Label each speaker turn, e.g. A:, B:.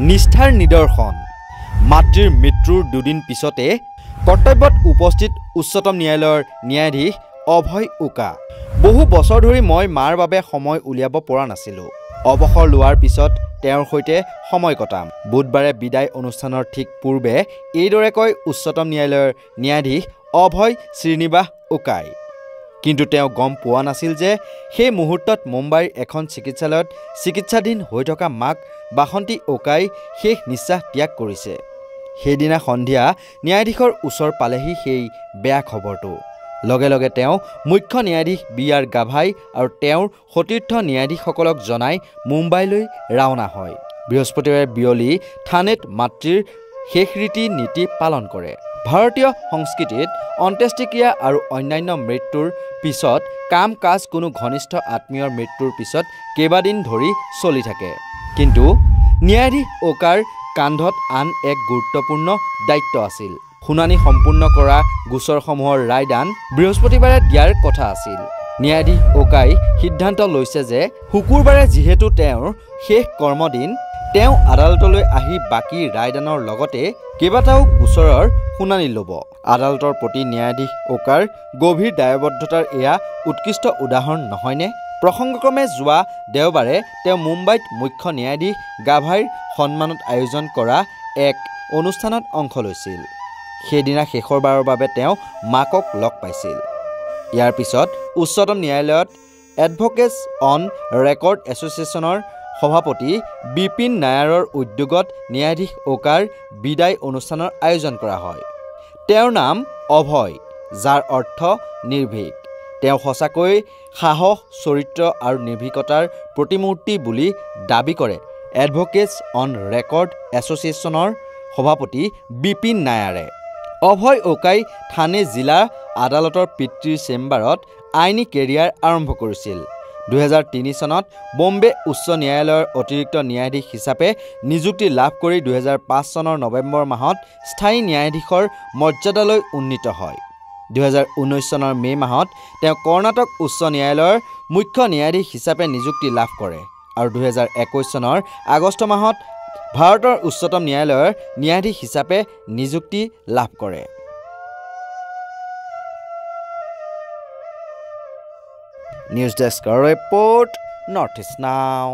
A: নিষ্ঠাৰ নিদৰ্শন মাতৃৰ মৃত্যুৰ দুদিন পিছতে কৰ্তব্যত উপস্থিত উচ্চতম ন্যায়ালয়ৰ ন্যায়াধীশ অভয় উকা বহু বছৰ ধৰি মই মাৰ বাবে সময় উলিয়াব পৰা নাছিলোঁ অৱসৰ লোৱাৰ পিছত তেওঁৰ সৈতে সময় কটাম বুধবাৰে বিদায় অনুষ্ঠানৰ ঠিক পূৰ্বে এইদৰে কয় উচ্চতম ন্যায়ালয়ৰ ন্যায়াধীশ অভয় শ্ৰীনিবাস উকাই কিন্তু তেওঁ গম পোৱা নাছিল যে সেই মুহূৰ্তত মুম্বাইৰ এখন চিকিৎসালয়ত চিকিৎসাধীন হৈ থকা মাক বাসন্তী উকাই শেষ নিশ্বাস ত্যাগ কৰিছে সেইদিনা সন্ধিয়া ন্যায়াধীশৰ ওচৰ পালেহি সেই বেয়া খবৰটো লগে লগে তেওঁ মুখ্য ন্যায়াধীশ বি.আৰ. গাভাই আৰু তেওঁৰ সতীৰ্থ ন্যায়াধীশসকলক জনাই মুম্বাইলৈ ৰাওনা হয় বৃহস্পতিবাৰে বিয়লি থানেত মাতৃৰ শেষ ৰীতি নীতি পালন কৰে ভাৰতীয় সংস্কৃতিত অন্ত্যেষ্টিক্ৰিয়া আৰু অন্যান্য মৃত্যুৰ পিছত কাম কাজ কোনো ঘনিষ্ঠ আত্মীয়ৰ মৃত্যুৰ পিছত কেইবাদিন ধৰি চলি থাকে কিন্তু ন্যায়াধীশ ওকাৰ কান্ধত আন এক গুৰুত্বপূৰ্ণ দায়িত্ব আছিল শুনানি সম্পূৰ্ণ কৰা গোচৰসমূহৰ ৰায়দান বৃহস্পতিবাৰে দিয়াৰ কথা আছিল ন্যায়াধীশ ওকাই সিদ্ধান্ত লৈছে যে শুকুৰবাৰে যিহেতু তেওঁৰ শেষ কৰ্মদিন তেওঁ আদালতলৈ আহি বাকী ৰায়দানৰ লগতে কেইবাটাও গোচৰৰ শুনানি ল'ব আদালতৰ প্ৰতি ন্যায়াধীশ ওকাৰ গভীৰ দায়বদ্ধতাৰ এয়া উৎকৃষ্ট উদাহৰণ নহয়নে প্ৰসংগক্ৰমে যোৱা দেওবাৰে তেওঁ মুম্বাইত মুখ্য ন্যায়াধীশ গাভাইৰ সন্মানত আয়োজন কৰা এক অনুষ্ঠানত অংশ লৈছিল সেইদিনা শেষৰবাৰৰ বাবে তেওঁ মাকক লগ পাইছিল ইয়াৰ পিছত উচ্চতম ন্যায়ালয়ত এডভোকেটছ অন ৰেকৰ্ড এছ'চিয়েশ্যনৰ সভাপতি বিপিন নায়াৰৰ উদ্যোগত ন্যায়াধীশ ওকাৰ বিদায় অনুষ্ঠানৰ আয়োজন কৰা হয় তেওঁৰ নাম অভয় যাৰ অৰ্থ নিৰ্ভীক তেওঁ সঁচাকৈ সাহস চৰিত্ৰ আৰু নিৰ্ভীকতাৰ প্ৰতিমূৰ্তি বুলি দাবী কৰে এডভোকেটছ অন ৰেকৰ্ড এছ'চিয়েশ্যনৰ সভাপতি বিপিন নায়াৰে অভয় ওকাই থানে জিলা আদালতৰ পিতৃৰ চেম্বাৰত আইনী কেৰিয়াৰ আৰম্ভ কৰিছিল 2003 চনত বম্বে উচ্চ ন্যায়ালয়ৰ অতিৰিক্ত ন্যায়াধীশ হিচাপে নিযুক্তি লাভ কৰি 2005 চনৰ নৱেম্বৰ মাহত স্থায়ী ন্যায়াধীশৰ মৰ্যাদালৈ উন্নীত হয় 2019 চনৰ মে মাহত তেওঁ কৰ্ণাটক উচ্চ ন্যায়ালয়ৰ মুখ্য ন্যায়াধীশ হিচাপে নিযুক্তি লাভ কৰে আৰু 2021 চনৰ আগষ্ট মাহত ভাৰতৰ উচ্চতম ন্যায়ালয়ৰ ন্যায়াধীশ হিচাপে নিযুক্তি লাভ কৰে নিউজ ডেস্কৰ ৰিপৰ্ট নৰ্থ ইষ্ট নাও